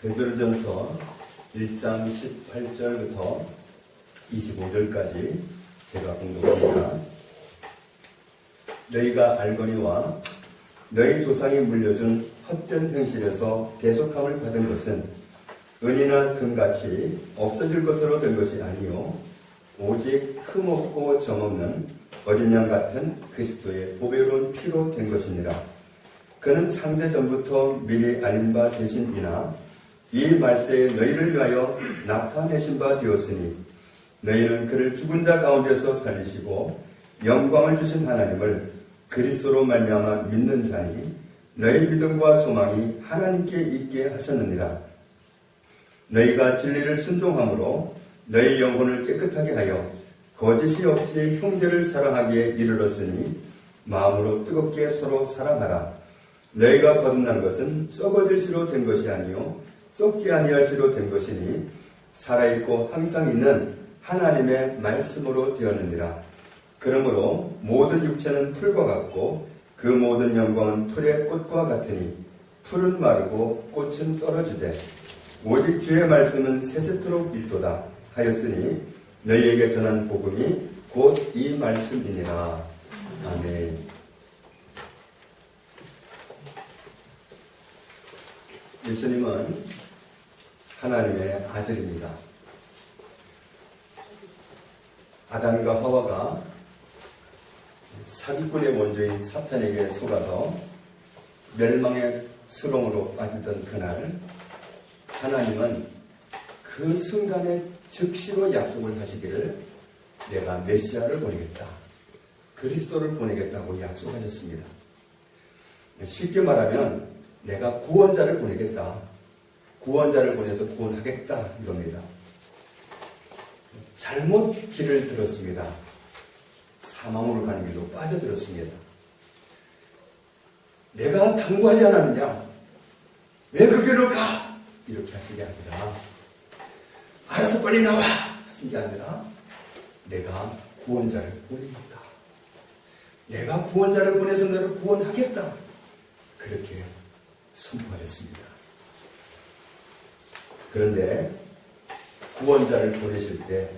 베드로전서 1장 18절부터 25절까지 제가 공독합니다. 너희가 알거니와 너희 조상이 물려준 헛된 행실에서 대속함을 받은 것은 은이나 금같이 없어질 것으로 된 것이 아니요 오직 흠없고 점없는 어린 양 같은 그리스도의 보배로운 피로 된 것이니라. 그는 창세 전부터 미리 알린 바 되신이나 이 말세에 너희를 위하여 나타내신 바 되었으니 너희는 그를 죽은 자 가운데서 살리시고 영광을 주신 하나님을 그리스도로 말미암아 믿는 자니 너희 믿음과 소망이 하나님께 있게 하셨느니라. 너희가 진리를 순종함으로 너희 영혼을 깨끗하게 하여 거짓이 없이 형제를 사랑하기에 이르렀으니 마음으로 뜨겁게 서로 사랑하라. 너희가 거듭난 것은 썩어질 시로 된 것이 아니요 썩지 아니할 시로 된 것이니 살아있고 항상 있는 하나님의 말씀으로 되었느니라. 그러므로 모든 육체는 풀과 같고 그 모든 영광은 풀의 꽃과 같으니 풀은 마르고 꽃은 떨어지되 오직 주의 말씀은 세세토록 있도다 하였으니 너희에게 전한 복음이 곧 이 말씀이니라. 아멘. 예수님은 하나님의 아들입니다. 아담과 하와가 사기꾼의 원조인 사탄에게 속아서 멸망의 수렁으로 빠지던 그날, 하나님은 그 순간에 즉시로 약속을 하시기를 내가 메시아를 보내겠다, 그리스도를 보내겠다고 약속하셨습니다. 쉽게 말하면 내가 구원자를 보내겠다, 구원자를 보내서 구원하겠다 이겁니다. 잘못 길을 들었습니다. 사망으로 가는 길로 빠져들었습니다. 내가 당부하지 않았느냐? 왜 그 길로 가? 이렇게 하신 게 아니라 알아서 빨리 나와! 하신 게 아니라 내가 구원자를 보내겠다. 내가 구원자를 보내서 너를 구원하겠다. 그렇게 선포하셨습니다. 그런데 구원자를 보내실 때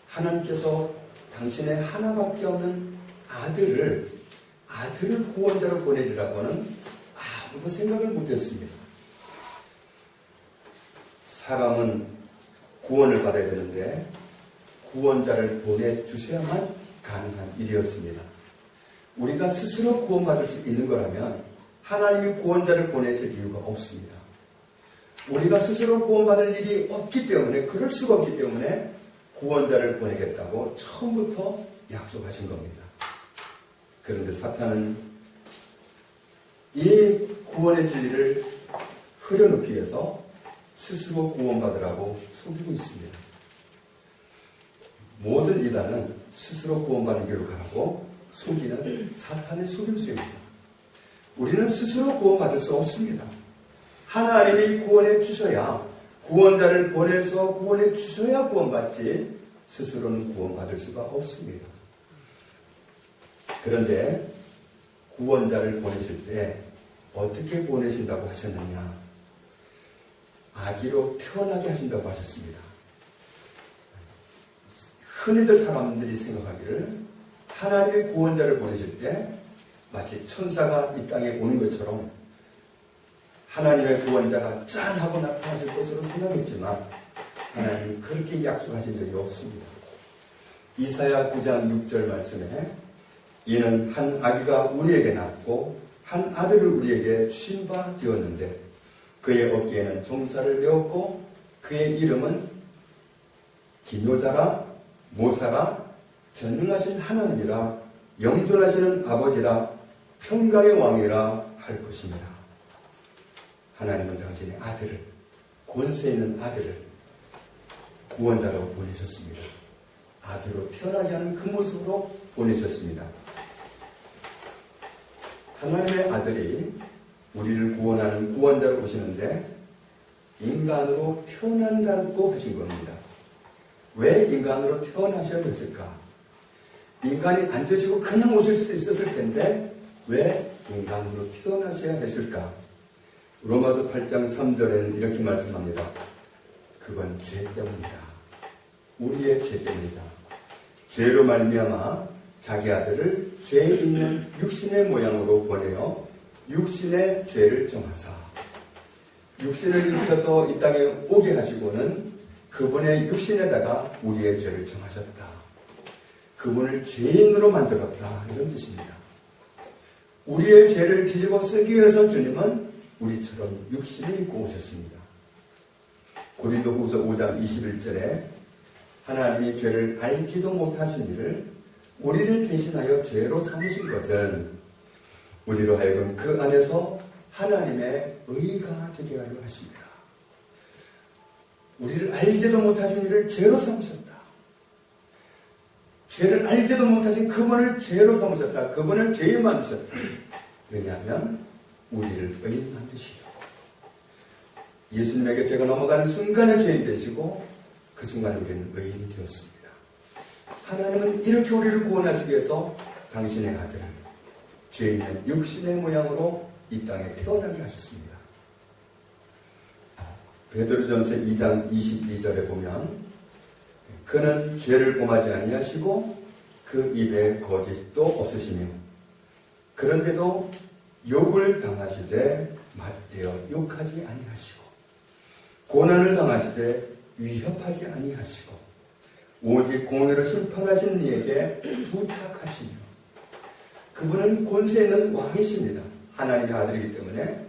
하나님께서 당신의 하나밖에 없는 아들을 구원자로 보내리라고는 아무도 생각을 못했습니다. 사람은 구원을 받아야 되는데 구원자를 보내주셔야만 가능한 일이었습니다. 우리가 스스로 구원받을 수 있는 거라면 하나님이 구원자를 보내실 이유가 없습니다. 우리가 스스로 구원받을 일이 없기 때문에, 그럴 수가 없기 때문에 구원자를 보내겠다고 처음부터 약속하신 겁니다. 그런데 사탄은 이 구원의 진리를 흐려놓기 위해서 스스로 구원받으라고 속이고 있습니다. 모든 이단은 스스로 구원받는 길로 가라고 속이는 사탄의 속임수입니다. 우리는 스스로 구원받을 수 없습니다. 하나님이 구원해 주셔야, 구원자를 보내서 구원해 주셔야 구원받지 스스로는 구원받을 수가 없습니다. 그런데 구원자를 보내실 때 어떻게 보내신다고 하셨느냐? 아기로 태어나게 하신다고 하셨습니다. 흔히들 사람들이 생각하기를 하나님의 구원자를 보내실 때 마치 천사가 이 땅에 오는 것처럼 하나님의 구원자가 짠 하고 나타나실 것으로 생각했지만 하나님은 그렇게 약속하신 적이 없습니다. 이사야 9장 6절 말씀에 이는 한 아기가 우리에게 낳고 한 아들을 우리에게 주신 바 되었는데 그의 어깨에는 종살을 메었고 그의 이름은 기묘자라 모사라 전능하신 하나님이라 영존하시는 아버지라 평강의 왕이라 할 것입니다. 하나님은 당신의 아들을, 권세 있는 아들을 구원자라고 보내셨습니다. 아기로 태어나게 하는 그 모습으로 보내셨습니다. 하나님의 아들이 우리를 구원하는 구원자로 오시는데 인간으로 태어난다고 하신 겁니다. 왜 인간으로 태어나셔야 됐을까? 인간이 안 되시고 그냥 오실 수도 있었을 텐데 왜 인간으로 태어나셔야 했을까? 로마서 8장 3절에는 이렇게 말씀합니다. 그건 죄 때문이다. 우리의 죄 때문이다. 죄로 말미암아 자기 아들을 죄 있는 육신의 모양으로 보내어 육신의 죄를 정하사 육신을 입혀서 이 땅에 오게 하시고는 그분의 육신에다가 우리의 죄를 정하셨다. 그분을 죄인으로 만들었다. 이런 뜻입니다. 우리의 죄를 뒤집어 쓰기 위해서 주님은 우리처럼 육신을 입고 오셨습니다. 고린도후서 5장 21절에 하나님이 죄를 알지도 못하신 이를 우리를 대신하여 죄로 삼으신 것은 우리로 하여금 그 안에서 하나님의 의가 되게 하려 하십니다. 우리를 알지도 못하신 이를 죄로 삼으셨다. 죄를 알지도 못하신 그분을 죄로 삼으셨다. 그분을 죄인 만드셨다. 왜냐하면 우리를 의인 만드시려고. 예수님에게 죄가 넘어가는 순간에 죄인 되시고 그 순간에 우리는 의인이 되었습니다. 하나님은 이렇게 우리를 구원하시기 위해서 당신의 아들을 죄 있는 육신의 모양으로 이 땅에 태어나게 하셨습니다. 베드로전서 2장 22절에 보면 그는 죄를 범하지 아니하시고 그 입에 거짓도 없으시며 그런데도 욕을 당하시되 맞대어 욕하지 아니하시고 고난을 당하시되 위협하지 아니하시고 오직 공의로 심판하시는 이에게 부탁하시며 그분은 권세 있는 왕이십니다. 하나님의 아들이기 때문에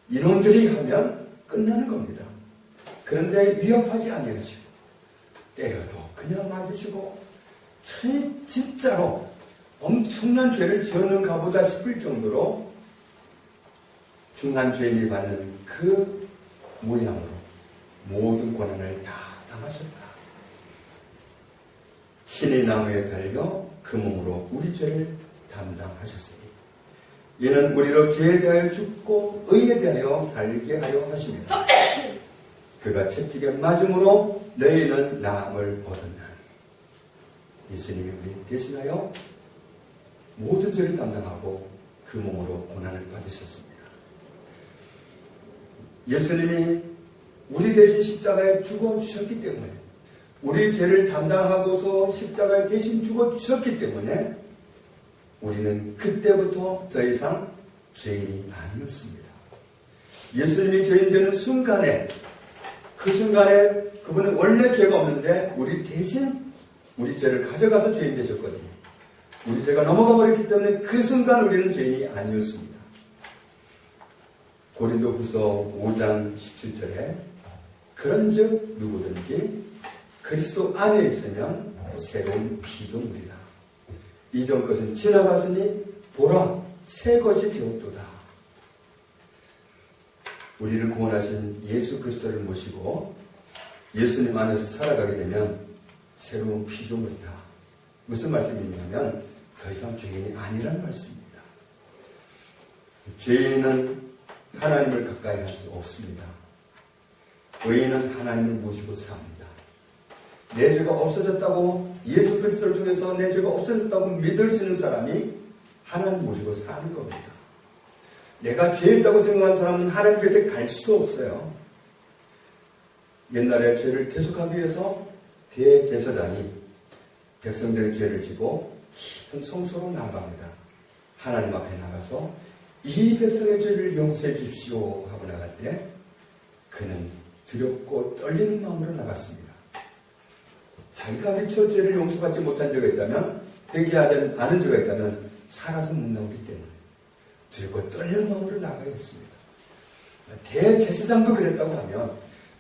이놈들이 하면 끝나는 겁니다. 그런데 위협하지 아니하시고 때려도 그냥 맞으시고 진짜로 엄청난 죄를 지었는가 보다 싶을 정도로 중한 죄인이 받는 그 모양으로 모든 고난을 다 당하셨다. 친히 나무에 달려 그 몸으로 우리 죄를 담당하셨으니 이는 우리로 죄에 대하여 죽고 의에 대하여 살게 하려 하십니다. 그가 채찍에 맞음으로 너희는 나음을 얻었나니 예수님이 우리 대신하여 모든 죄를 담당하고 그 몸으로 고난을 받으셨습니다. 예수님이 우리 대신 십자가에 죽어주셨기 때문에 우리 죄를 담당하고서 십자가에 대신 죽어주셨기 때문에 우리는 그때부터 더 이상 죄인이 아니었습니다. 예수님이 죄인 되는 순간에 그 순간에 그분은 원래 죄가 없는데 우리 대신 우리 죄를 가져가서 죄인 되셨거든요. 우리 죄가 넘어가 버렸기 때문에 그 순간 우리는 죄인이 아니었습니다. 고린도후서 5장 17절에 그런즉 누구든지 그리스도 안에 있으면 새로운 피조물이다. 이전 것은 지나갔으니 보라 새 것이 되었도다. 우리를 구원하신 예수 그리스도를 모시고 예수님 안에서 살아가게 되면 새로운 피조물이다. 무슨 말씀이냐면 더 이상 죄인이 아니라는 말씀입니다. 죄인은 하나님을 가까이 할 수 없습니다. 의인은 하나님을 모시고 삽니다. 내 죄가 없어졌다고 예수 그리스도를 통해서 내 죄가 없어졌다고 믿을 수 있는 사람이 하나님 모시고 사는 겁니다. 내가 죄있다고 생각하는 사람은 하나님 곁에 갈 수도 없어요. 옛날에 죄를 대속하기 위해서 대제사장이 백성들의 죄를 지고 깊은 성소로 나아갑니다. 하나님 앞에 나가서 이 백성의 죄를 용서해 주십시오 하고 나갈 때 그는 두렵고 떨리는 마음으로 나갔습니다. 자기가 미처 죄를 용서받지 못한 죄가 있다면 회개하지 않은 죄가 있다면 살아서 못 나오기 때문에 두렵고 떨리는 마음으로 나가야 했습니다. 대제사장도 그랬다고 하면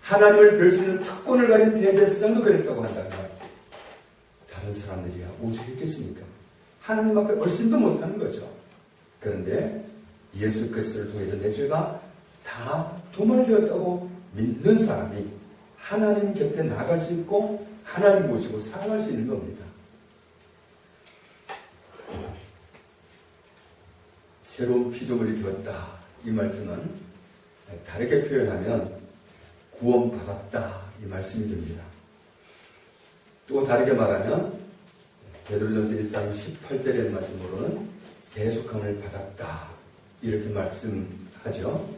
하나님을 뵐 수 있는 특권을 가진 대제사장도 그랬다고 한다면 다른 사람들이야 오죽했겠습니까? 하나님 앞에 얼씬도 못하는 거죠. 그런데 예수 그리스도를 통해서 내 죄가 다 도말되었다고 믿는 사람이 하나님 곁에 나갈 수 있고 하나님 모시고 살아갈 수 있는 겁니다. 새로운 피조물이 되었다. 이 말씀은 다르게 표현하면 구원받았다. 이 말씀이 됩니다. 또 다르게 말하면 베드로전서 1장 18절의 말씀으로는 대속함을 받았다. 이렇게 말씀하죠.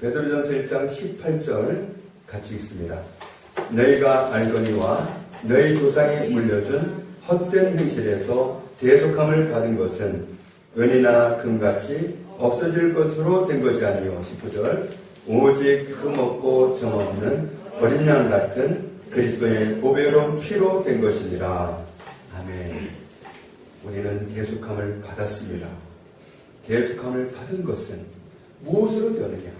베드로전서 1장 18절 같이 읽습니다. 너희가 알거니와 너희 조상이 물려준 헛된 행실에서 대속함을 받은 것은 은이나 금같이 없어질 것으로 된 것이 아니요. 19절 오직 흠없고 점없는 어린 양 같은 그리스도의 보배로운 피로 된 것이니라. 아멘. 우리는 대속함을 받았습니다. 대속함을 받은 것은 무엇으로 되었느냐?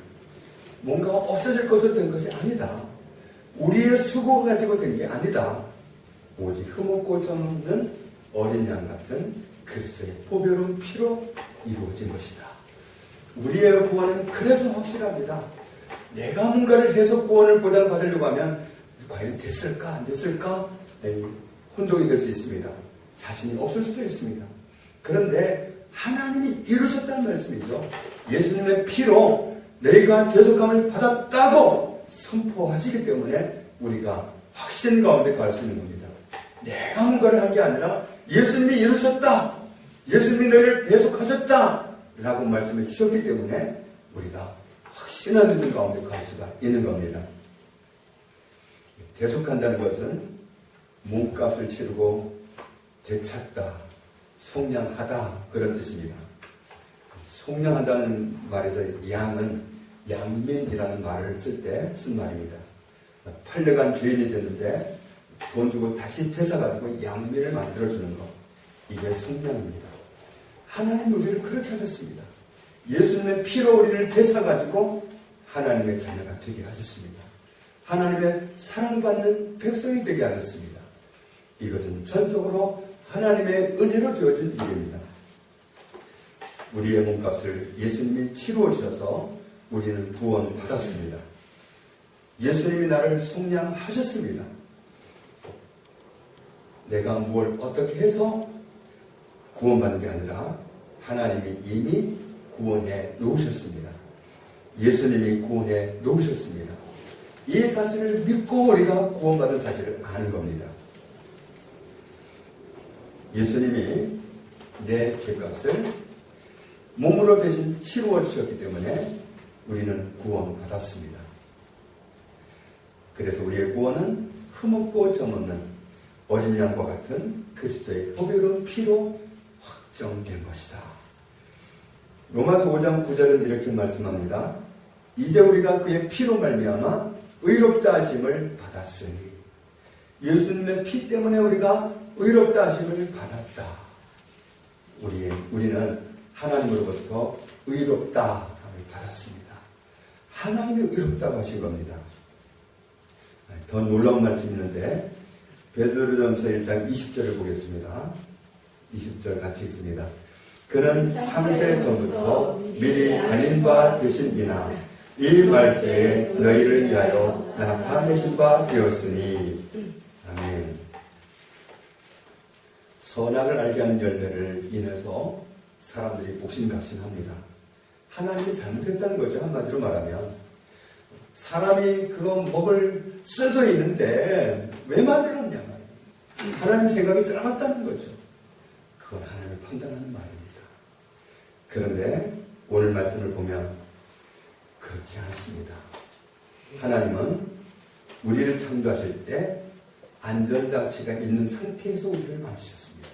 뭔가 없어질 것으로 된 것이 아니다. 우리의 수고가 가지고 된 게 아니다. 오직 흠없고 점없는 어린 양 같은 그리스도의 보배로운 피로 이루어진 것이다. 우리의 구원은 그래서 확실합니다. 내가 뭔가를 해서 구원을 보장받으려고 하면 과연 됐을까 안 됐을까 혼동이 될 수 있습니다. 자신이 없을 수도 있습니다. 그런데 하나님이 이루셨다는 말씀이죠. 예수님의 피로 너희가 대속함을 받았다고 선포하시기 때문에 우리가 확신 가운데 갈 수 있는 겁니다. 내가 뭔가를 한 게 아니라 예수님이 이루셨다. 예수님이 너희를 대속하셨다. 라고 말씀해 주셨기 때문에 우리가 확신한 믿음 가운데 갈 수가 있는 겁니다. 대속한다는 것은 몸값을 치르고 되찾다, 속량하다 그런 뜻입니다. 속량한다는 말에서 양은 양민이라는 말을 쓸 때 쓴 말입니다. 팔려간 주인이 됐는데 돈 주고 다시 되사가지고 양민을 만들어주는 것, 이게 속량입니다. 하나님이 우리를 그렇게 하셨습니다. 예수님의 피로 우리를 되사가지고 하나님의 자녀가 되게 하셨습니다. 하나님의 사랑받는 백성이 되게 하셨습니다. 이것은 전적으로 하나님의 은혜로 되어진 일입니다. 우리의 몸값을 예수님이 치루오셔서 우리는 구원받았습니다. 예수님이 나를 속량하셨습니다. 내가 뭘 어떻게 해서 구원받는 게 아니라 하나님이 이미 구원해 놓으셨습니다. 예수님이 구원해 놓으셨습니다. 이 사실을 믿고 우리가 구원받은 사실을 아는 겁니다. 예수님이 내 죄값을 몸으로 대신 치루어 주셨기 때문에 우리는 구원받았습니다. 그래서 우리의 구원은 흠없고 점없는 어린 양과 같은 그리스도의 보배로운 피로 확정된 것이다. 로마서 5장 9절은 이렇게 말씀합니다. 이제 우리가 그의 피로 말미암아 의롭다 하심을 받았으니, 예수님의 피 때문에 우리가 의롭다 하심을 받았다. 우리는 하나님으로부터 의롭다 함을 받았습니다. 하나님이 의롭다고 하신 겁니다. 더 놀라운 말씀이 있는데 베드로전서 1장 20절을 보겠습니다. 20절 같이 읽습니다. 그는 창세 전부터 미리 아닌 바 되신이나 이 말세에 너희를 위하여 나타내신 바 되었으니. 아멘. 선악을 알게 하는 열매를 인해서 사람들이 복심각심합니다. 하나님이 잘못했다는 거죠. 한마디로 말하면 사람이 그거 먹을 쇠도 있는데 왜 만들었냐 말이에요. 하나님 생각이 짧았다는 거죠. 그건 하나님을 판단하는 말입니다. 그런데 오늘 말씀을 보면 그렇지 않습니다. 하나님은 우리를 창조하실 때 안전장치가 있는 상태에서 우리를 만드셨습니다.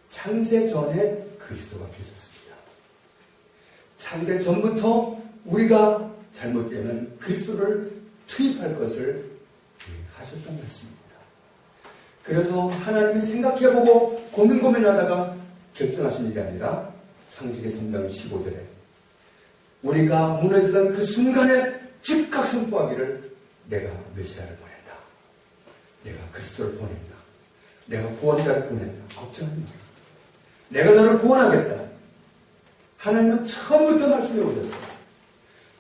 창세 전에 그리스도가 계셨습니다. 창세 전부터 우리가 잘못되면 그리스도를 투입할 것을 계획하셨던 말씀입니다. 그래서 하나님이 생각해보고 고민하다가 결정하신 일이 아니라 창세기 3장 15절에 우리가 무너지던 그 순간에 즉각 선포하기를 내가 메시아를 보낸다. 내가 그리스도를 보낸다. 내가 구원자를 보낸다. 걱정하지 마라. 내가 너를 구원하겠다. 하나님은 처음부터 말씀해 오셨어요.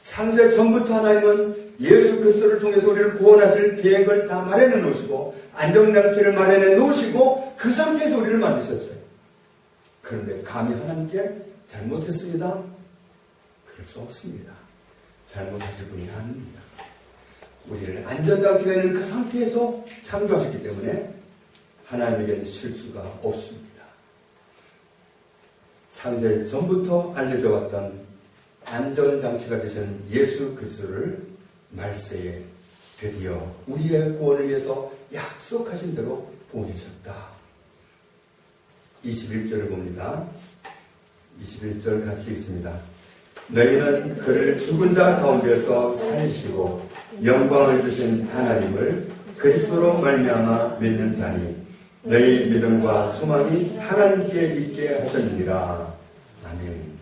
창세 전부터 하나님은 예수 그리스도를 통해서 우리를 구원하실 계획을 다 마련해 놓으시고 안정장치를 마련해 놓으시고 그 상태에서 우리를 만드셨어요. 그런데 감히 하나님께 잘못했습니다. 그럴 수 없습니다. 잘못하실 분이 아닙니다. 우리를 안전장치가 있는 그 상태에서 창조하셨기 때문에 하나님에게는 실수가 없습니다. 창세 전부터 알려져 왔던 안전장치가 되신 예수 그리스도를 말세에 드디어 우리의 구원을 위해서 약속하신 대로 보내셨다. 21절을 봅니다. 21절 같이 있습니다. 너희는 그를 죽은 자 가운데서 살리시고 영광을 주신 하나님을 그리스도로 말미암아 믿는 자니 너희 믿음과 소망이 하나님께 있게 하셨느니라. 아멘.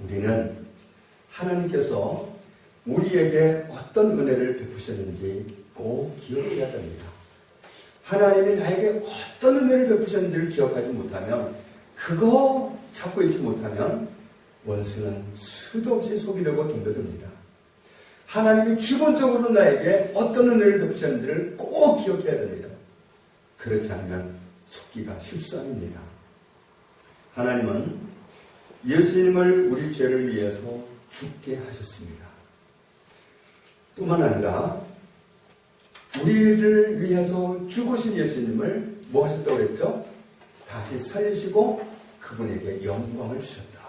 우리는 하나님께서 우리에게 어떤 은혜를 베푸셨는지 꼭 기억해야 됩니다. 하나님이 나에게 어떤 은혜를 베푸셨는지를 기억하지 못하면, 그거 잡고 있지 못하면 원수는 수도 없이 속이려고 덤벼듭니다. 하나님이 기본적으로 나에게 어떤 은혜를 베푸셨는지를 꼭 기억해야 됩니다. 그렇지 않으면 속기가 쉽사입니다. 하나님은 예수님을 우리 죄를 위해서 죽게 하셨습니다. 뿐만 아니라 우리를 위해서 죽으신 예수님을 뭐 하셨다고 그랬죠? 다시 살리시고 그분에게 영광을 주셨다.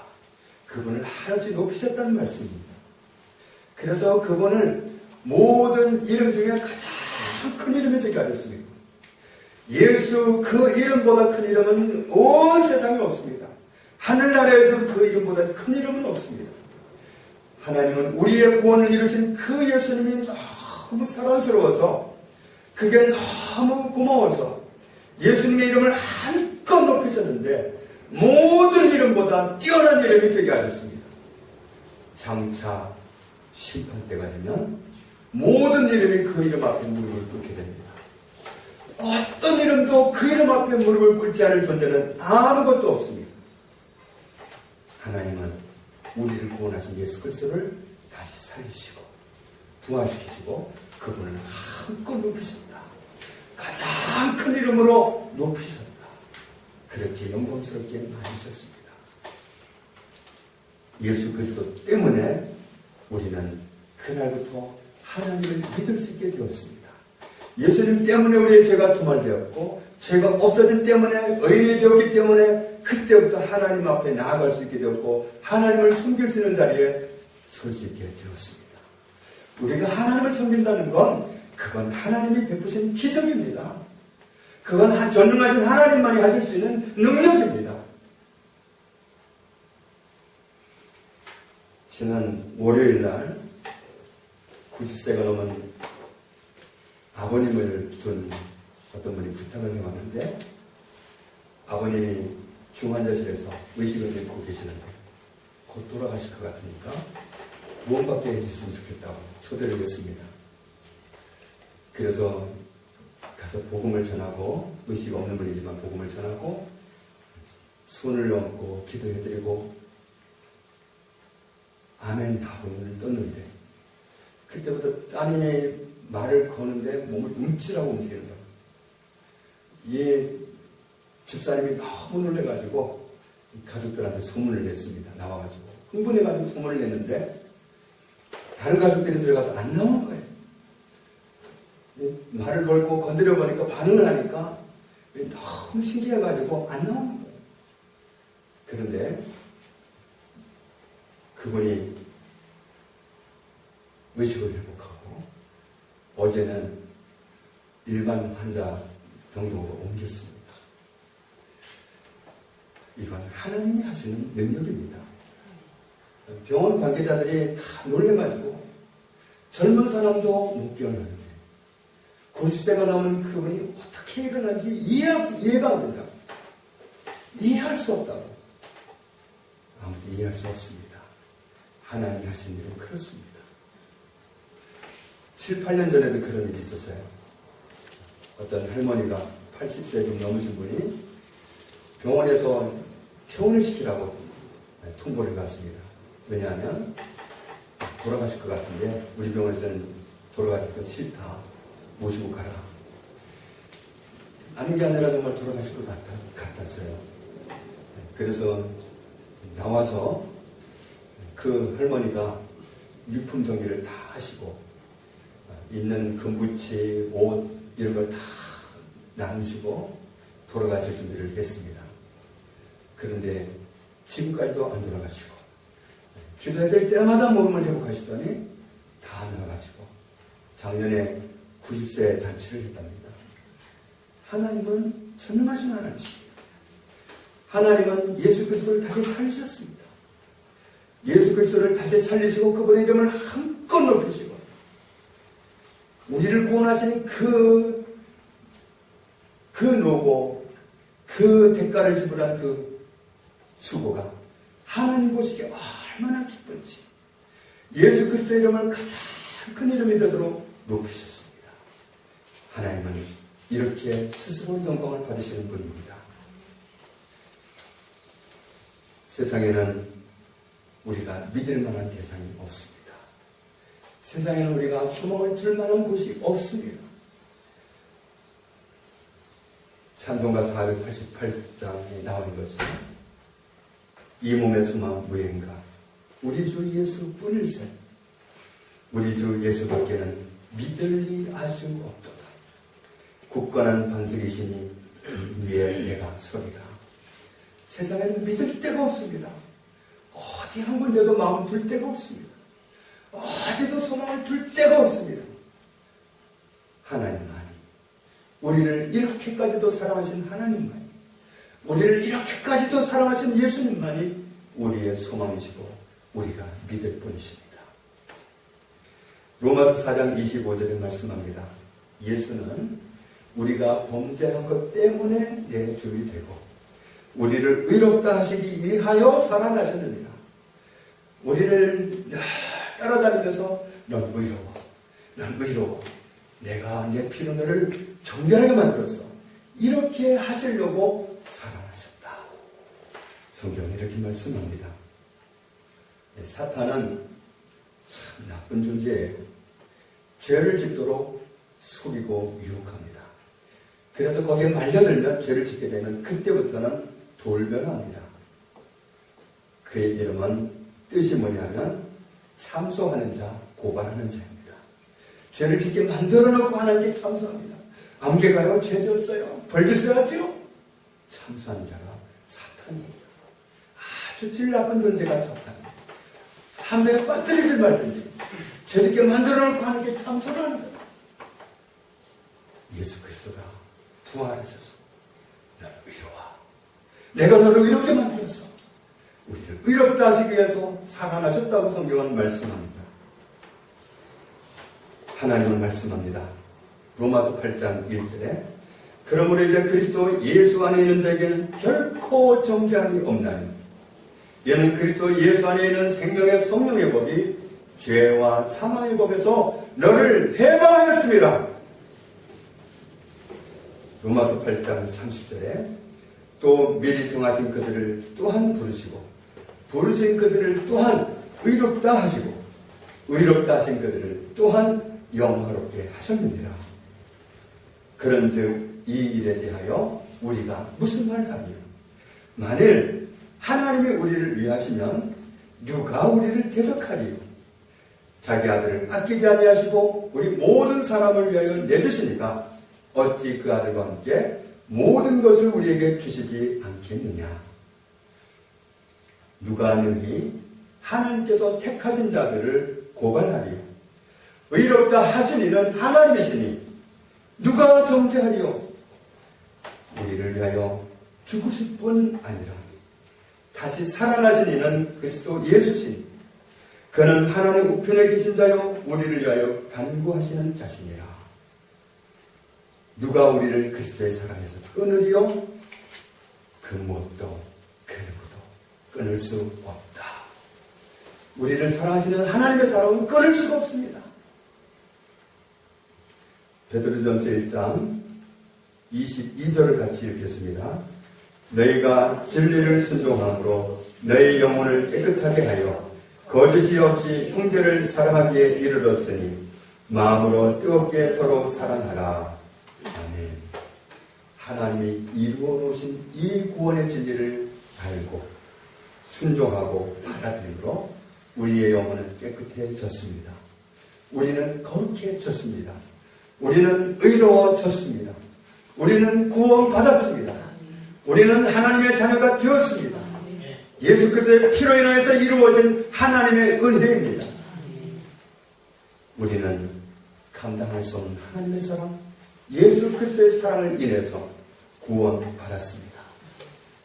그분을 한없이 높이셨다는 말씀입니다. 그래서 그분을 모든 이름 중에 가장 큰 이름이 되게 하셨습니다. 예수 그 이름보다 큰 이름은 온 세상에 없습니다. 하늘나라에서 그 이름보다 큰 이름은 없습니다. 하나님은 우리의 구원을 이루신 그 예수님이 너무 사랑스러워서, 그게 너무 고마워서 예수님의 이름을 한껏 높이셨는데 모든 이름보다 뛰어난 이름이 되게 하셨습니다. 장차 심판때가 되면 모든 이름이 그 이름 앞에 무릎을 꿇게 됩니다. 어떤 이름도 그 이름 앞에 무릎을 꿇지 않을 존재는 아무것도 없습니다. 하나님은 우리를 구원하신 예수 그리스도를 다시 살리시고 부활시키시고 그분을 한껏 높이셨다. 가장 큰 이름으로 높이셨다. 그렇게 영광스럽게 만드셨습니다. 예수 그리스도 때문에 우리는 그날부터 하나님을 믿을 수 있게 되었습니다. 예수님 때문에 우리의 죄가 도말되었고, 죄가 없어진 때문에 의인이 되었기 때문에 그때부터 하나님 앞에 나아갈 수 있게 되었고, 하나님을 섬길 수 있는 자리에 설 수 있게 되었습니다. 우리가 하나님을 섬긴다는 건 그건 하나님이 베푸신 기적입니다. 그건 전능하신 하나님만이 하실 수 있는 능력입니다. 지난 월요일 날 90세가 넘은 아버님을 둔 어떤 분이 부탁을 해왔는데, 아버님이 중환자실에서 의식을 잃고 계시는데 곧 돌아가실 것 같으니까 구원받게 해주셨으면 좋겠다고 초대를 했습니다. 그래서 가서 복음을 전하고, 의식 없는 분이지만 복음을 전하고 손을 얹고 기도해드리고 아멘 하고 눈을 떴는데, 그때부터 따님이 말을 거는데 몸을 움찔하고 움직이는 거예요. 이 집사님이 너무 놀래가지고 가족들한테 소문을 냈습니다. 나와가지고 흥분해가지고 소문을 냈는데 다른 가족들이 들어가서 안 나오는 거예요. 말을 걸고 건드려 보니까 반응을 하니까 너무 신기해가지고 안 나오는 거예요. 그런데 그분이 의식을 회복하고 어제는 일반 환자 병동으로 옮겼습니다. 이건 하나님이 하시는 능력입니다. 병원 관계자들이 다 놀래가지고 젊은 사람도 못 깨어나는데 90세가 넘은 그분이 어떻게 일어난지 이해가 안 된다. 이해할 수 없다고. 아무도 이해할 수 없습니다. 하나님이 하신 일은 그렇습니다. 7, 8년 전에도 그런 일이 있었어요. 어떤 할머니가 80세 좀 넘으신 분이 병원에서 퇴원을 시키라고 통보를 갔습니다. 왜냐하면 돌아가실 것 같은데 우리 병원에서는 돌아가실 건 싫다. 모시고 가라. 아닌 게 아니라 정말 돌아가실 것 같았어요. 그래서 나와서 그 할머니가 유품 정리를 다 하시고 있는 금부치, 옷 이런 걸 다 나누시고 돌아가실 준비를 했습니다. 그런데 지금까지도 안 돌아가시고 기도해야 될 때마다 몸을 회복하시더니 다 나아가지고 작년에 90세 잔치를 했답니다. 하나님은 전능하신 하나님이십니다. 하나님은 예수 그리스도를 다시 살리셨습니다. 예수 그리스도를 다시 살리시고 그분의 이름을 한껏 높이시고 우리를 구원하신 그 노고, 그 대가를 지불한 그 수고가 하나님 보시기에 얼마나 기쁜지 예수 그리스도의 이름을 가장 큰 이름이 되도록 높이셨습니다. 하나님은 이렇게 스스로 영광을 받으시는 분입니다. 세상에는 우리가 믿을 만한 대상이 없습니다. 세상에는 우리가 소망을 줄 만한 곳이 없습니다. 찬송가 488장에 나온 것은 이 몸의 소망 무행가 우리 주 예수뿐일세 우리 주 예수밖에는 믿을 리 알 수 없도다. 굳건한 반석이시니 위에 내가 서리라. 세상에는 믿을 데가 없습니다. 어디 한 군데도 마음 둘 데가 없습니다. 어디도 소망을 둘 데가 없습니다. 하나님만이 우리를 이렇게까지도 사랑하신 하나님만이 우리를 이렇게까지도 사랑하신 예수님만이 우리의 소망이시고 우리가 믿을 뿐이십니다. 로마서 4장 25절에 말씀합니다. 예수는 우리가 범죄한 것 때문에 내 주이 되고 우리를 의롭다 하시기 위하여 살아나셨느니라. 우리를 따라다니면서 넌 의로워. 넌 의로워. 내가 내 피로 너를 정결하게 만들었어. 이렇게 하시려고 살아나셨다. 성경은 이렇게 말씀합니다. 사탄은 참 나쁜 존재예요. 죄를 짓도록 속이고 유혹합니다. 그래서 거기에 말려들면 죄를 짓게 되면 그때부터는 돌변합니다. 그의 이름은 뜻이 뭐냐면 참소하는 자, 고발하는 자입니다. 죄를 짓게 만들어 놓고 하나님께 참소합니다. 암개가요, 죄 지었어요. 벌짓을 하죠. 참소하는 자가 사탄입니다. 아주 제일 나쁜 존재가 사탄입니다. 함정에 빠뜨리질 말든지 죄 짓게 만들어 놓고 하나님께 참소를 하는 거예요. 예수 그리스도가 부활하셔서 너를 의로워. 내가 너를 의롭게 만들었어. 우리를 의롭다 하시기 위해서 살아나셨다고 성경은 말씀합니다. 하나님은 말씀합니다. 로마서 8장 1절에 그러므로 이제 그리스도 예수 안에 있는 자에게는 결코 정죄함이 없나니 이는 그리스도 예수 안에 있는 생명의 성령의 법이 죄와 사망의 법에서 너를 해방하였습니다. 로마서 8장 30절에 또 미리 정하신 그들을 또한 부르시고 부르신 그들을 또한 의롭다 하시고 의롭다 하신 그들을 또한 영화롭게 하셨느니라. 그런즉 이 일에 대하여 우리가 무슨 말을 하리요? 만일 하나님이 우리를 위하시면 누가 우리를 대적하리요? 자기 아들을 아끼지 아니하시고 우리 모든 사람을 위하여 내주시니까 어찌 그 아들과 함께 모든 것을 우리에게 주시지 않겠느냐? 누가 능히 하나님께서 택하신 자들을 고발하리요? 의롭다 하신 이는 하나님이시니 누가 정죄하리요? 우리를 위하여 죽으실 뿐 아니라 다시 살아나신 이는 그리스도 예수시니 그는 하나님 우편에 계신 자요 우리를 위하여 간구하시는 자시니라. 누가 우리를 그리스도의 사랑에서 끊으리요? 그 무엇도 그 누구도 끊을 수 없다. 우리를 사랑하시는 하나님의 사랑은 끊을 수가 없습니다. 베드로전서 1장 22절을 같이 읽겠습니다. 너희가 진리를 순종함으로 너희 영혼을 깨끗하게 하여 거짓이 없이 형제를 사랑하기에 이르렀으니 마음으로 뜨겁게 서로 사랑하라. 아멘. 하나님이 이루어 놓으신 이 구원의 진리를 알고 순종하고 받아들임으로 우리의 영혼은 깨끗해졌습니다. 우리는 거룩해졌습니다. 우리는 의로워졌습니다. 우리는 구원받았습니다. 우리는 하나님의 자녀가 되었습니다. 예수 그리스도의 피로 인하여서 이루어진 하나님의 은혜입니다. 우리는 감당할 수 없는 하나님의 사랑, 예수 그리스도의 사랑을 인해서 구원받았습니다.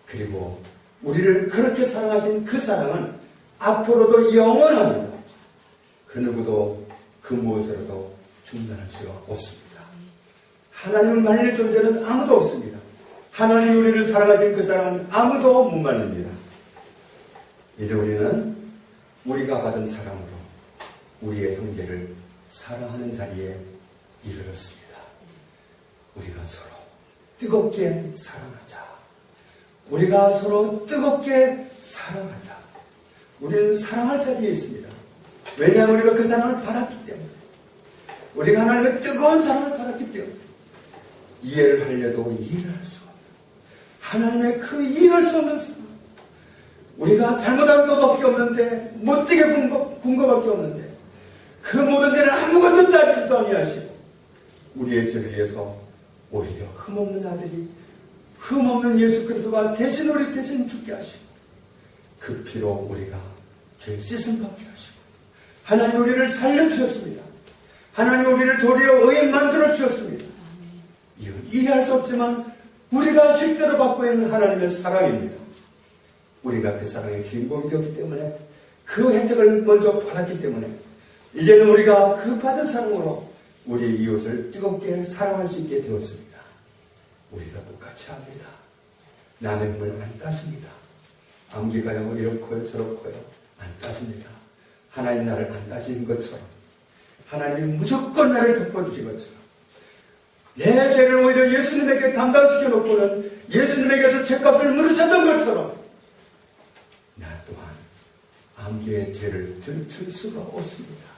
그리고 우리를 그렇게 사랑하신 그 사랑은 앞으로도 영원합니다. 그 누구도 그 무엇으로도 중단할 수가 없습니다. 하나님을 말릴 존재는 아무도 없습니다. 하나님 우리를 사랑하신 그 사랑은 아무도 못 말립니다. 이제 우리는 우리가 받은 사랑으로 우리의 형제를 사랑하는 자리에 이르렀습니다. 우리가 서로 뜨겁게 사랑하자. 우리가 서로 뜨겁게 사랑하자. 우리는 사랑할 자리에 있습니다. 왜냐하면 우리가 그 사랑을 받았기 때문에. 우리가 하나님의 뜨거운 사랑을 받았기 때문에. 이해를 하려도 이해를 할 수가 없는 하나님의 그 이해할 수 없는 사랑. 우리가 잘못한 것밖에 없는데, 못되게 군 것밖에 없는데, 그 모든 죄를 아무것도 따지지도 아니하시고 우리의 죄를 위해서 오히려 흠없는 아들이 흠없는 예수 그리스도가 대신 우리 대신 죽게 하시고 그 피로 우리가 죄 씻음 받게 하시고 하나님 우리를 살려주셨습니다. 하나님 우리를 도리어 의인 만들어 주셨습니다. 이건 이해할 수 없지만 우리가 실제로 받고 있는 하나님의 사랑입니다. 우리가 그 사랑의 주인공이 되었기 때문에 그 혜택을 먼저 받았기 때문에 이제는 우리가 그 받은 사랑으로 우리 이웃을 뜨겁게 사랑할 수 있게 되었습니다. 우리도 똑같이 합니다. 남의 힘을 안 따집니다. 암기가요 이렇고요 저렇고요 안 따집니다. 하나님 나를 안 따지는 것처럼 하나님이 무조건 나를 덮어주신 것처럼 내 죄를 오히려 예수님에게 담당시켜 놓고는 예수님에게서 죄값을 물으셨던 것처럼 나 또한 암기의 죄를 들칠 수가 없습니다.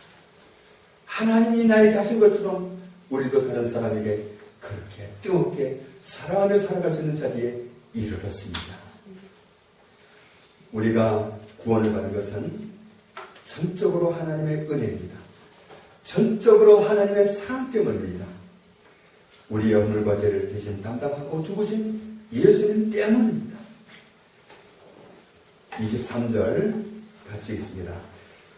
하나님이 나에게 하신 것처럼 우리도 다른 사람에게 그렇게 뜨겁게 사랑하며 살아갈 수 있는 자리에 이르렀습니다. 우리가 구원을 받은 것은 전적으로 하나님의 은혜입니다. 전적으로 하나님의 사랑 때문입니다. 우리의 허물과 죄를 대신 담당하고 죽으신 예수님 때문입니다. 23절 같이 있습니다.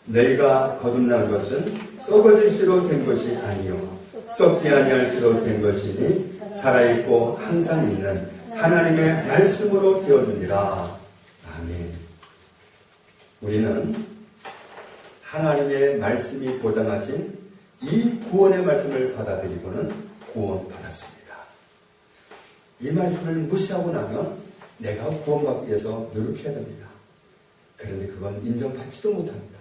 너희가 거듭난 것은 썩어질 수로 된 것이 아니요 썩지 아니할 수로 된 것이니 살아있고 항상 있는 하나님의 말씀으로 되었느니라. 아멘. 우리는 하나님의 말씀이 보장하신 이 구원의 말씀을 받아들이고는 구원받았습니다. 이 말씀을 무시하고 나면 내가 구원받기 위해서 노력해야 됩니다. 그런데 그건 인정받지도 못합니다.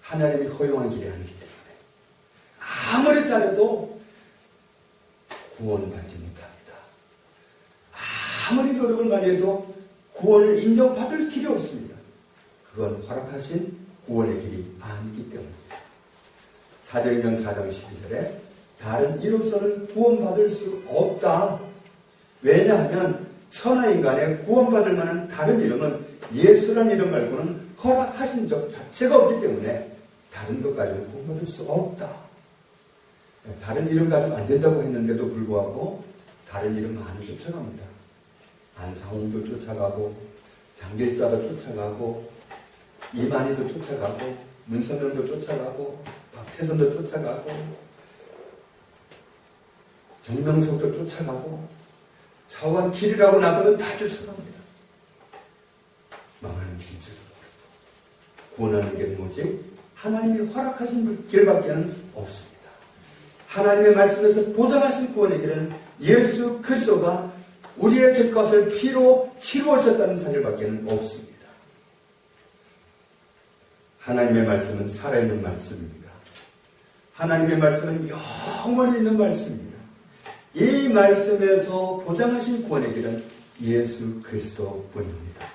하나님이 허용한 길이 아니기 때문에 아무리 잘해도 구원받지 못합니다. 아무리 노력을 많이 해도 구원을 인정받을 길이 없습니다. 그건 허락하신 구원의 길이 아니기 때문입니다. 사도행전 4장 12절에 다른 이로서는 구원받을 수 없다. 왜냐하면 천하인간의 구원받을 만한 다른 이름은 예수란 이름 말고는 허락하신 적 자체가 없기 때문에 다른 것 가지고 구원받을 수 없다. 다른 이름 가지고 안 된다고 했는데도 불구하고 다른 이름 많이 쫓아갑니다. 안상홍도 쫓아가고 장길자도 쫓아가고 이만희도 쫓아가고 문선명도 쫓아가고 박태선도 쫓아가고 정명석도 쫓아가고 차원 길이라고 나서는 다 쫓아갑니다. 망하는 길인 줄도 모르고 구원하는 길은 오직 하나님이 허락하신 길밖에는 없습니다. 하나님의 말씀에서 보장하신 구원의 길은 예수 그리스도가 우리의 죄값을 피로 치루하셨다는 사실밖에는 없습니다. 하나님의 말씀은 살아있는 말씀입니다. 하나님의 말씀은 영원히 있는 말씀입니다. 이 말씀에서 보장하신 구원의 길은 예수 그리스도 뿐입니다.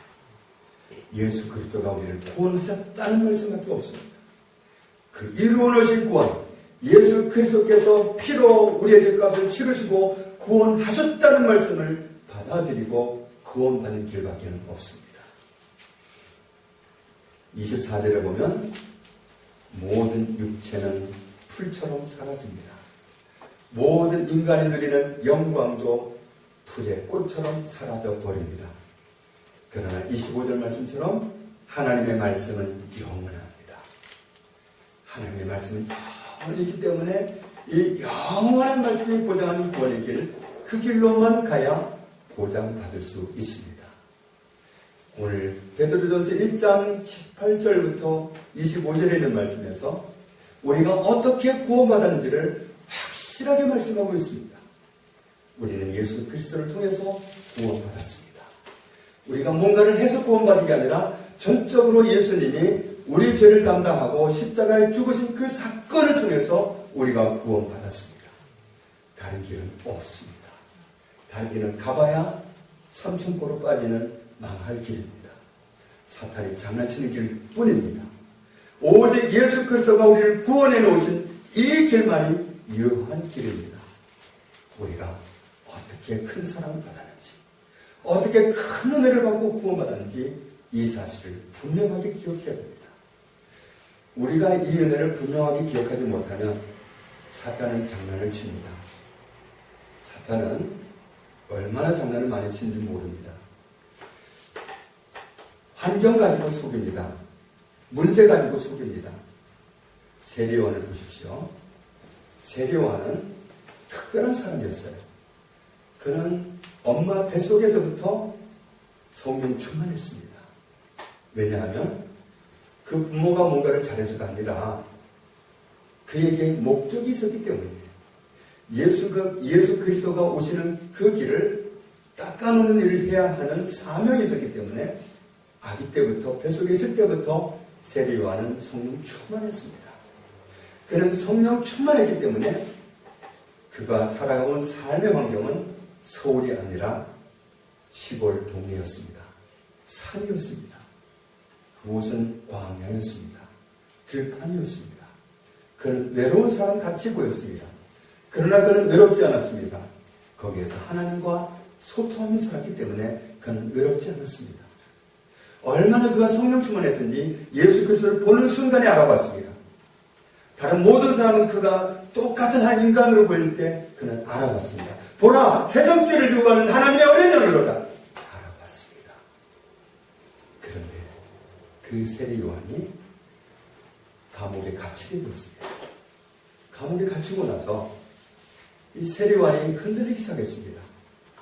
예수 그리스도가 우리를 구원하셨다는 말씀밖에 없습니다. 그 이루어 놓으신 구원, 예수 그리스도께서 피로 우리의 죄값을 치르시고 구원하셨다는 말씀을 받아들이고 구원받는 길밖에는 없습니다. 24절에 보면 모든 육체는 풀처럼 사라집니다. 모든 인간이 누리는 영광도 풀의 꽃처럼 사라져 버립니다. 그러나 25절 말씀처럼 하나님의 말씀은 영원합니다. 하나님의 말씀은 영원이기 때문에 이 영원한 말씀이 보장하는 구원의 길, 그 길로만 가야 보장받을 수 있습니다. 오늘 베드로전서 1장 18절부터 25절에 있는 말씀에서 우리가 어떻게 구원받았는지를 확실하게 말씀하고 있습니다. 우리는 예수 그리스도를 통해서 구원받았습니다. 우리가 뭔가를 해서 구원받은 게 아니라 전적으로 예수님이 우리 죄를 담당하고 십자가에 죽으신 그 사건을 통해서 우리가 구원받았습니다. 다른 길은 없습니다. 다른 길은 가봐야 삼천포로 빠지는 망할 길입니다. 사탄이 장난치는 길뿐입니다. 오직 예수 그리스도가 우리를 구원해 놓으신 이 길만이 유효한 길입니다. 우리가 어떻게 큰 사랑을 받았는지, 어떻게 큰 은혜를 받고 구원받았는지 이 사실을 분명하게 기억해야 됩니다. 우리가 이 은혜를 분명하게 기억하지 못하면 사탄은 장난을 칩니다. 사탄은 얼마나 장난을 많이 치는지 모릅니다. 환경 가지고 속입니다. 문제 가지고 속입니다. 세리요한을 보십시오. 세리요한은 특별한 사람이었어요. 그는 엄마 뱃속에서부터 성령 충만했습니다. 왜냐하면 그 부모가 뭔가를 잘해서가 아니라 그에게 목적이 있었기 때문이에요. 예수 그리스도가 오시는 그 길을 닦아놓는 일을 해야 하는 사명이 있었기 때문에 아기 때부터, 뱃속에 있을 때부터 세리요한은 성령 충만했습니다. 그는 성령 충만했기 때문에 그가 살아온 삶의 환경은 서울이 아니라 시골 동네였습니다. 산이었습니다. 그곳은 광야였습니다. 들판이었습니다. 그는 외로운 사람 같이 보였습니다. 그러나 그는 외롭지 않았습니다. 거기에서 하나님과 소통하며 살았기 때문에 그는 외롭지 않았습니다. 얼마나 그가 성령 충만했든지 예수 그리스도를 보는 순간에 알아봤습니다. 다른 모든 사람은 그가 똑같은 한 인간으로 보일 때 그는 알아봤습니다. 보라, 세상죄를 지고 가는 하나님의 어린 양을 그렇다 알아봤습니다. 그런데 그 세리 요한이 감옥에 갇히게 되었습니다. 감옥에 갇히고 나서 이 세리 요한이 흔들리기 시작했습니다.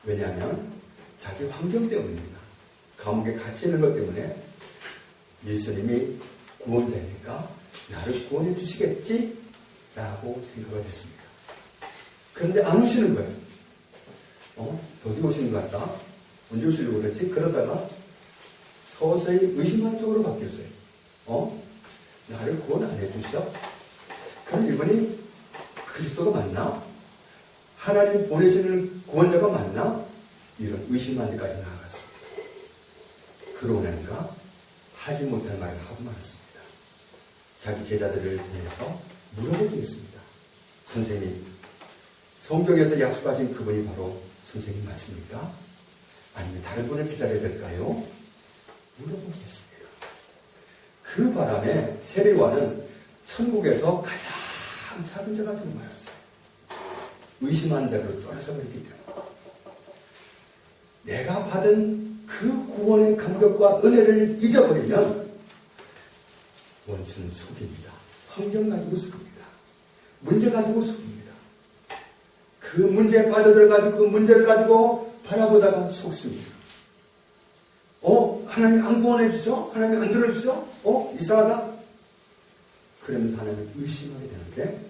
왜냐하면 자기 환경 때문입니다. 감옥에 갇혀 있는 것 때문에 예수님이 구원자니까 나를 구원해 주시겠지? 라고 생각을 했습니다. 그런데 안 오시는 거예요. 어디 오시는 것 같다? 언제 오시려고 그랬지? 그러다가 서서히 의심하는 쪽으로 바뀌었어요. 나를 구원 안 해주셔? 그럼 이분이 그리스도가 맞나? 하나님 보내시는 구원자가 맞나? 이런 의심하는 데까지 나아갔습니다. 그러고 나니까 하지 못할 말을 하고 말았습니다. 자기 제자들을 보내서 물어보게 했습니다. 선생님, 성경에서 약속하신 그분이 바로 선생님 맞습니까? 아니면 다른 분을 기다려야 될까요? 물어보게 했습니다. 그 바람에 세리요한은 천국에서 가장 작은 자가 되고 말았어요. 의심하는 자로 떨어져 버렸기 때문에 내가 받은 그 구원의 감격과 은혜를 잊어버리면 원수는 속입니다. 환경 가지고 속입니다. 문제 가지고 속입니다. 그 문제에 빠져들어가지고 그 문제를 가지고 바라보다가 속습니다. 하나님 안 구원해 주셔? 하나님 안 들어주셔? 이상하다? 그러면서 하나님을 의심하게 되는데,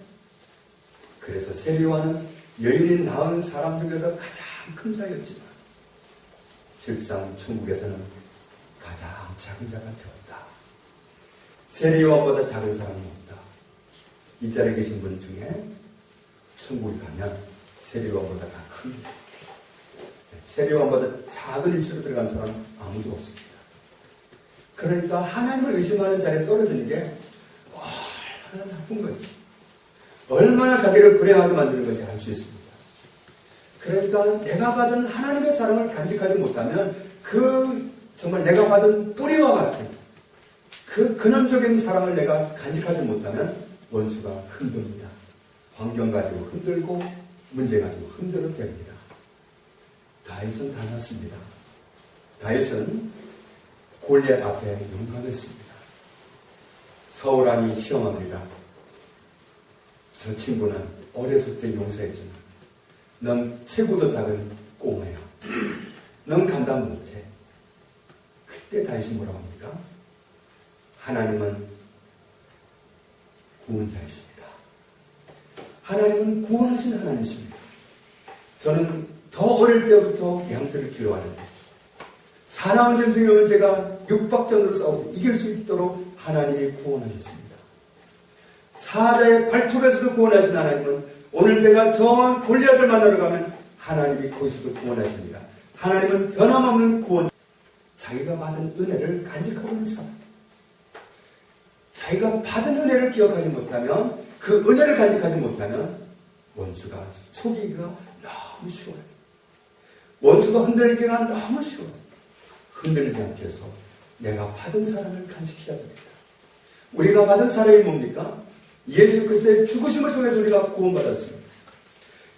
그래서 세리요한은 여인이 낳은 사람 중에서 가장 큰 자였지만 실상 천국에서는 가장 작은 자가 되었다. 세리요한보다 작은 사람은 없다. 이 자리에 계신 분 중에 천국에 가면 세리요한보다 다 큽니다. 세리요한보다 작은 위치로 들어간 사람은 아무도 없습니다. 그러니까 하나님을 의심하는 자리에 떨어지는 게 얼마나 나쁜 건지, 얼마나 자기를 불행하게 만드는 건지 알 수 있습니다. 그러니까 내가 받은 하나님의 사랑을 간직하지 못하면 정말 내가 받은 뿌리와 같은 그 근원적인 사랑을 내가 간직하지 못하면 원수가 흔듭니다. 환경 가지고 흔들고 문제 가지고 흔들어 됩니다. 다윗은 닮았습니다. 다윗은 골리앗 앞에 용감했습니다. 사울 왕이 시험합니다. 저 친구는 어렸을 때 용서했지만 넌 체구도 작은 꼬마야. 넌 감당 못해. 그때 다윗이 뭐라고 합니까? 하나님은 구원자이십니다. 하나님은 구원하신 하나님이십니다. 저는 더 어릴 때부터 양들을 기르하는데 사나운 짐승이 오면 제가 육박전으로 싸워서 이길 수 있도록 하나님이 구원하셨습니다. 사자의 발톱에서도 구원하신 하나님은 오늘 제가 저 골리앗을 만나러 가면 하나님이 거기서도 구원하십니다. 하나님은 변함없는 구원. 자기가 받은 은혜를 간직하고 있는 사람. 자기가 받은 은혜를 기억하지 못하면, 그 은혜를 간직하지 못하면 원수가 속이기가 너무 쉬워요. 원수가 흔들리기가 너무 쉬워요. 흔들리지 않기 위해서 내가 받은 사랑을 간직해야 됩니다. 우리가 받은 사랑이 뭡니까? 예수 그리스도의 죽으심을 통해서 우리가 구원받았습니다.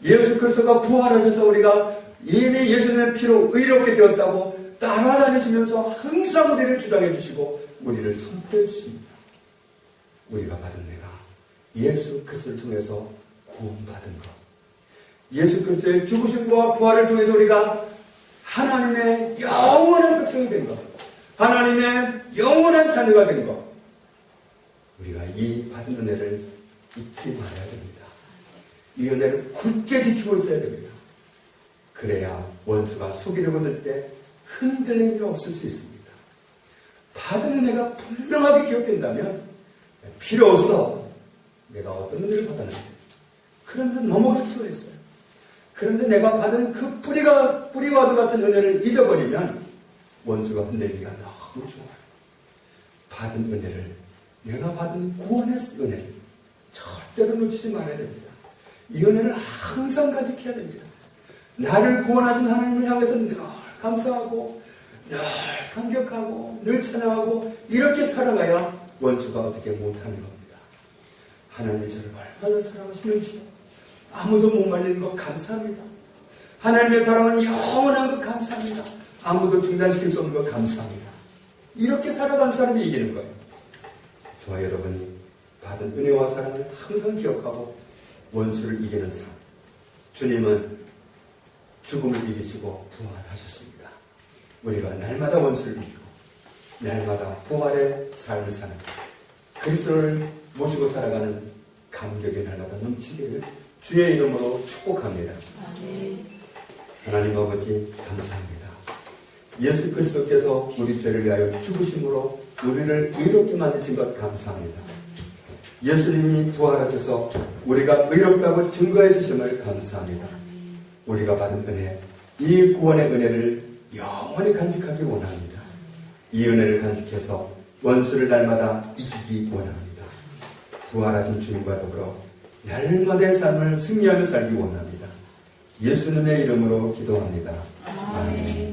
예수 그리스도가 부활하셔서 우리가 이미 예수님의 피로 의롭게 되었다고 따라다니시면서 항상 우리를 주장해 주시고 우리를 선포해 주십니다. 우리가 받은 내가 예수 그리스도를 통해서 구원받은 것, 예수 그리스도의 죽으심과 부활을 통해서 우리가 하나님의 영원한 백성이 된 것, 하나님의 영원한 자녀가 된 것, 우리가 이 받은 은혜를 잊지 말아야 됩니다. 이 은혜를 굳게 지키고 있어야 됩니다. 그래야 원수가 속이려고 들 때 흔들림이 없을 수 있습니다. 받은 은혜가 분명하게 기억된다면 필요 없어. 내가 어떤 은혜를 받았는데. 그러면서 넘어갈 수가 있어요. 그런데 내가 받은 그 뿌리와도 같은 은혜를 잊어버리면 원수가 흔들리기가 너무 좋아요. 받은 은혜를, 내가 받은 구원의 은혜를 절대로 놓치지 말아야 됩니다. 이 은혜를 항상 간직해야 됩니다. 나를 구원하신 하나님을 향해서 늘 감사하고 늘 감격하고 늘 찬양하고 이렇게 살아가야 원수가 어떻게 못하는 겁니다. 하나님이 저를 얼마나 사랑하시는지 아무도 못 말리는 것 감사합니다. 하나님의 사랑은 영원한 것 감사합니다. 아무도 중단시킬 수 없는 것 감사합니다. 이렇게 살아가는 사람이 이기는 거예요. 저와 여러분이 받은 은혜와 사랑을 항상 기억하고 원수를 이기는 삶. 주님은 죽음을 이기시고 부활하셨습니다. 우리가 날마다 원수를 이기고 날마다 부활의 삶을 사는 그리스도를 모시고 살아가는 감격의 날마다 넘치기를 주의 이름으로 축복합니다. 하나님 아버지 감사합니다. 예수 그리스도께서 우리 죄를 위하여 죽으심으로 우리를 의롭게 만드신 것 감사합니다. 예수님이 부활하셔서 우리가 의롭다고 증거해 주심을 감사합니다. 우리가 받은 은혜, 이 구원의 은혜를 영원히 간직하기 원합니다. 이 은혜를 간직해서 원수를 날마다 이기기 원합니다. 부활하신 주님과 더불어 날마다의 삶을 승리하며 살기 원합니다. 예수님의 이름으로 기도합니다. 아멘.